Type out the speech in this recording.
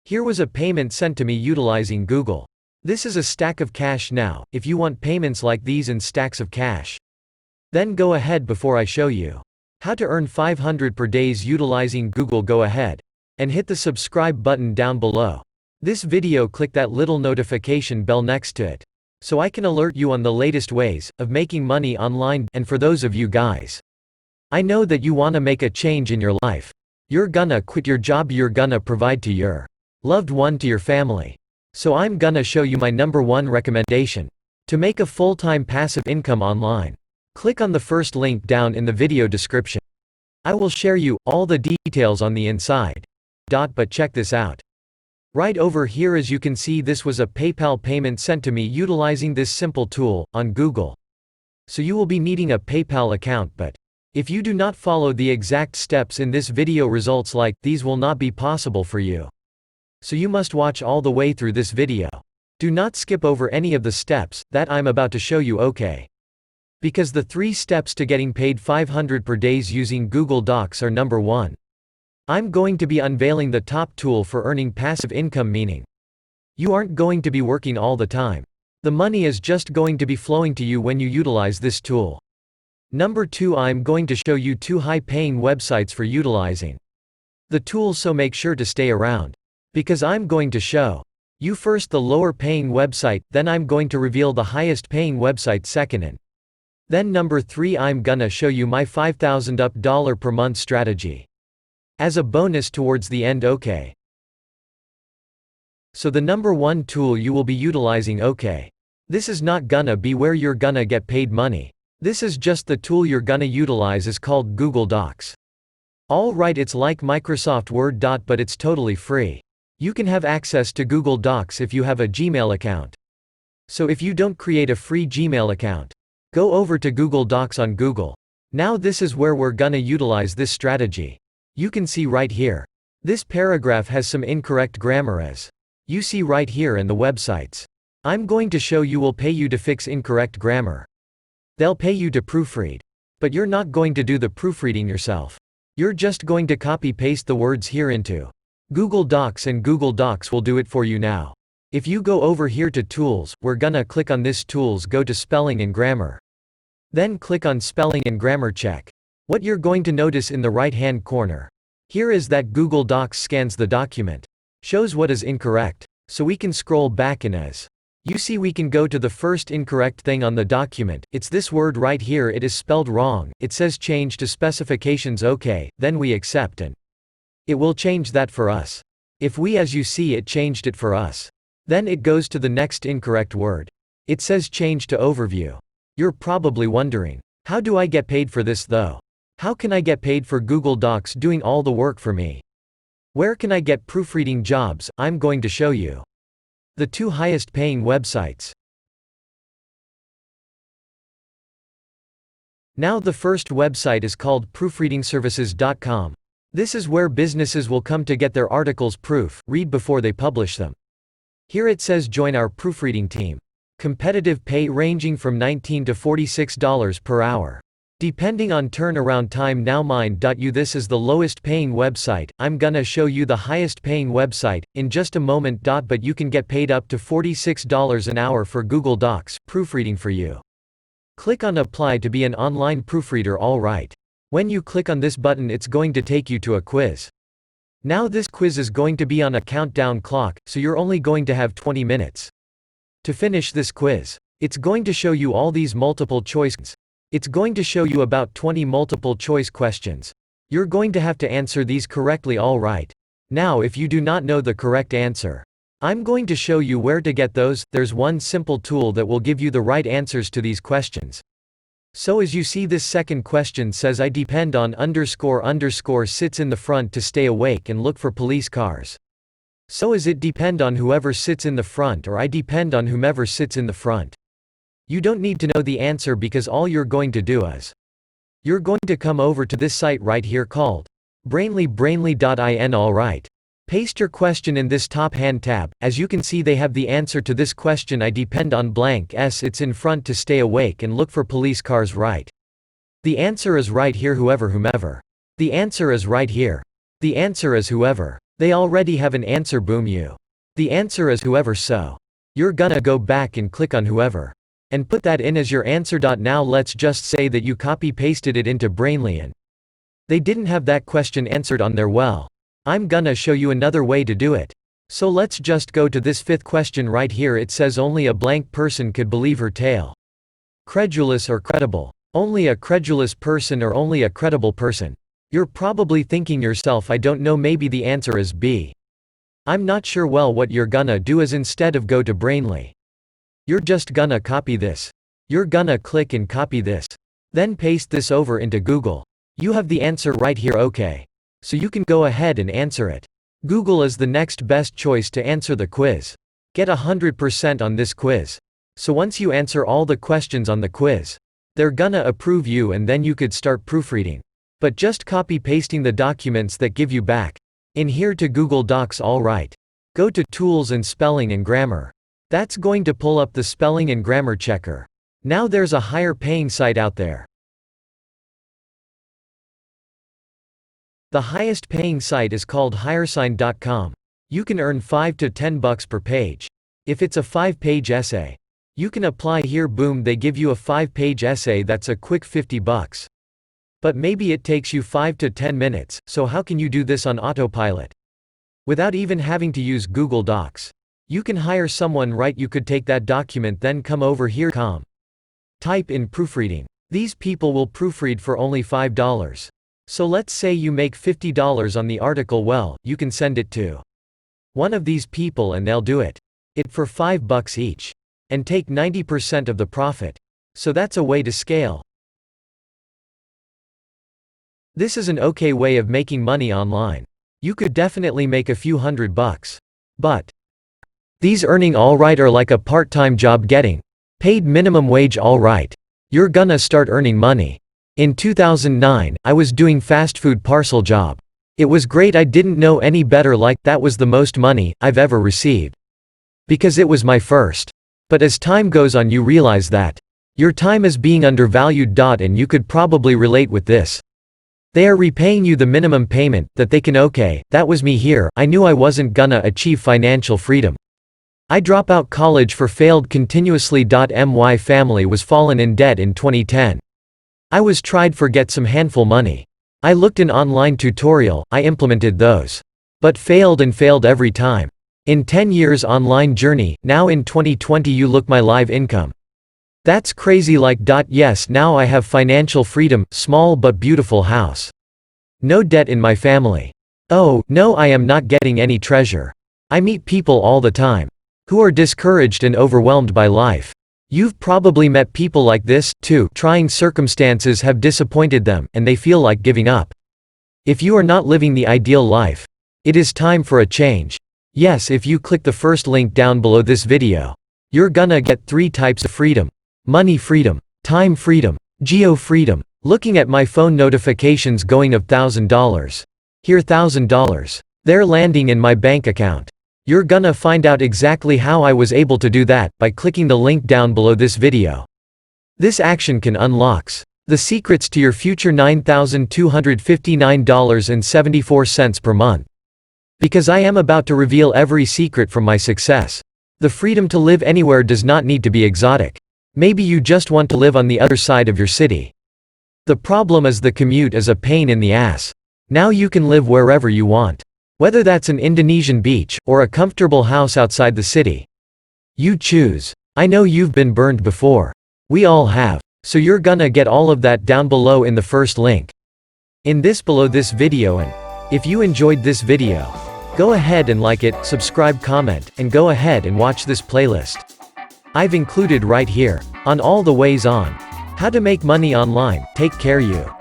Here was a payment sent to me utilizing Google. This is a stack of cash now, if you want payments like these in stacks of cash. Then go ahead before I show you how to earn 500 per days utilizing Google. Go ahead and hit the subscribe button down below this video. Click that little notification bell next to it, so I can alert you on the latest ways of making money online. And for those of you guys, I know that you wanna make a change in your life. You're gonna quit your job, you're gonna provide to your loved one, to your family. So I'm gonna show you my #1 recommendation to make a full-time passive income online. Click on the first link down in the video description. I will share you all the details on the inside. But check this out. Right over here, as you can see, this was a PayPal payment sent to me utilizing this simple tool on Google. So you will be needing a PayPal account, but if you do not follow the exact steps in this video, results like these will not be possible for you. So you must watch all the way through this video. Do not skip over any of the steps that I'm about to show you, okay? Because the 3 steps to getting paid 500 per days using Google Docs are: number 1. I'm going to be unveiling the top tool for earning passive income, meaning you aren't going to be working all the time. The money is just going to be flowing to you when you utilize this tool. Number 2, I'm going to show you 2 high-paying websites for utilizing the tool, so make sure to stay around, because I'm going to show you first the lower paying website, then I'm going to reveal the highest paying website second, and then number 3, I'm gonna show you my $5,000 per month strategy as a bonus towards the end, okay? So the number 1 tool you will be utilizing, okay? This is not gonna be where you're gonna get paid money. This is just the tool you're gonna utilize, is called Google Docs. Alright, it's like Microsoft Word. But it's totally free. You can have access to Google Docs if you have a Gmail account. So if you don't create a free Gmail account, go over to Google Docs on Google. Now this is where we're gonna utilize this strategy. You can see right here, this paragraph has some incorrect grammar, as you see right here, in the websites I'm going to show you will pay you to fix incorrect grammar. They'll pay you to proofread. But you're not going to do the proofreading yourself. You're just going to copy-paste the words here into Google Docs, and Google Docs will do it for you now. If you go over here to Tools, we're gonna click on this Tools, go to Spelling and Grammar. Then click on Spelling and Grammar Check. What you're going to notice in the right-hand corner here is that Google Docs scans the document, shows what is incorrect, so we can scroll back, and as you see, we can go to the first incorrect thing on the document. It's this word right here, it is spelled wrong. It says change to specifications, okay, then we accept, and it will change that for us. If we, as you see, it changed it for us. Then it goes to the next incorrect word. It says change to overview. You're probably wondering, how do I get paid for this though? How can I get paid for Google Docs doing all the work for me? Where can I get proofreading jobs? I'm going to show you the 2 highest paying websites. Now the first website is called proofreadingservices.com. This is where businesses will come to get their articles read before they publish them. Here it says join our proofreading team. Competitive pay ranging from $19 to $46 per hour. Depending on turnaround time. Now mind.you, this is the lowest paying website. I'm gonna show you the highest paying website in just a moment. But you can get paid up to $46 an hour for Google Docs proofreading for you. Click on apply to be an online proofreader. Alright. When you click on this button, it's going to take you to a quiz. Now this quiz is going to be on a countdown clock, so you're only going to have 20 minutes to finish this quiz. It's going to show you all these multiple choices. It's going to show you about 20 multiple choice questions. You're going to have to answer these correctly. Alright. Now if you do not know the correct answer, I'm going to show you where to get those. There's one simple tool that will give you the right answers to these questions. So as you see, this second question says I depend on __ sits in the front to stay awake and look for police cars. So is it depend on whoever sits in the front, or I depend on whomever sits in the front? You don't need to know the answer, because all you're going to do is you're going to come over to this site right here called brainly.in. Alright. Paste your question in this top hand tab. As you can see, they have the answer to this question. I depend on blank s it's in front to stay awake and look for police cars, right? The answer is right here, whomever. The answer is right here. The answer is whoever. They already have an answer. Boom you. The answer is whoever, so you're gonna go back and click on whoever. And put that in as your answer. Now let's just say that you copy-pasted it into Brainly and they didn't have that question answered on there. Well, I'm gonna show you another way to do it. So let's just go to this fifth question right here. It says only a blank person could believe her tale. Credulous or credible? Only a credulous person or only a credible person? You're probably thinking yourself, I don't know, maybe the answer is B. I'm not sure. Well, what you're gonna do is instead of go to Brainly, you're just gonna copy this. You're gonna click and copy this. Then paste this over into Google. You have the answer right here. Okay. So you can go ahead and answer it. Google is the next best choice to answer the quiz. Get 100% on this quiz. So once you answer all the questions on the quiz, they're gonna approve you and then you could start proofreading. But just copy pasting the documents that give you back in here to Google Docs. Alright. Go to Tools and Spelling and Grammar. That's going to pull up the spelling and grammar checker. Now there's a higher paying site out there. The highest paying site is called highersign.com. You can earn $5 to $10 per page. If it's a 5-page essay, you can apply here. Boom, they give you a 5-page essay that's a quick $50. But maybe it takes you 5 to 10 minutes, so how can you do this on Autopilot? Without even having to use Google Docs. You can hire someone, right? You could take that document, then come over here, type in proofreading. These people will proofread for only $5. So let's say you make $50 on the article. Well, you can send it to one of these people and they'll do it for $5 each. And take 90% of the profit. So that's a way to scale. This is an okay way of making money online. You could definitely make a few $100. But these earning alright are like a part-time job getting paid minimum wage. Alright. You're gonna start earning money. In 2009, I was doing fast food parcel job. It was great. I didn't know any better. Like, that was the most money I've ever received. Because it was my first. But as time goes on, you realize that your time is being undervalued. And you could probably relate with this. They are repaying you the minimum payment that they can. Okay, that was me here. I knew I wasn't gonna achieve financial freedom. I drop out college for failed continuously. My family was fallen in debt in 2010. I was tried for get some handful money. I looked in online tutorial, I implemented those. But failed and failed every time. In 10 years online journey, now in 2020 you look my live income. That's crazy. Like, yes, now I have financial freedom, small but beautiful house. No debt in my family. Oh, no, I am not getting any treasure. I meet people all the time who are discouraged and overwhelmed by life. You've probably met people like this, too. Trying circumstances have disappointed them, and they feel like giving up. If you are not living the ideal life, it is time for a change. Yes, if you click the first link down below this video, you're gonna get 3 types of freedom. Money freedom, time freedom, geo freedom. Looking at my phone notifications going of $1,000. Here $1,000. They're landing in my bank account. You're gonna find out exactly how I was able to do that by clicking the link down below this video. This action can unlocks the secrets to your future $9,259.74 per month. Because I am about to reveal every secret from my success. The freedom to live anywhere does not need to be exotic. Maybe you just want to live on the other side of your city. The problem is the commute is a pain in the ass. Now you can live wherever you want. Whether that's an Indonesian beach, or a comfortable house outside the city. You choose. I know you've been burned before. We all have. So you're gonna get all of that down below in the first link. In this below this video, and if you enjoyed this video, go ahead and like it, subscribe, comment, and go ahead and watch this playlist. I've included right here, on all the ways on how to make money online. Take care you.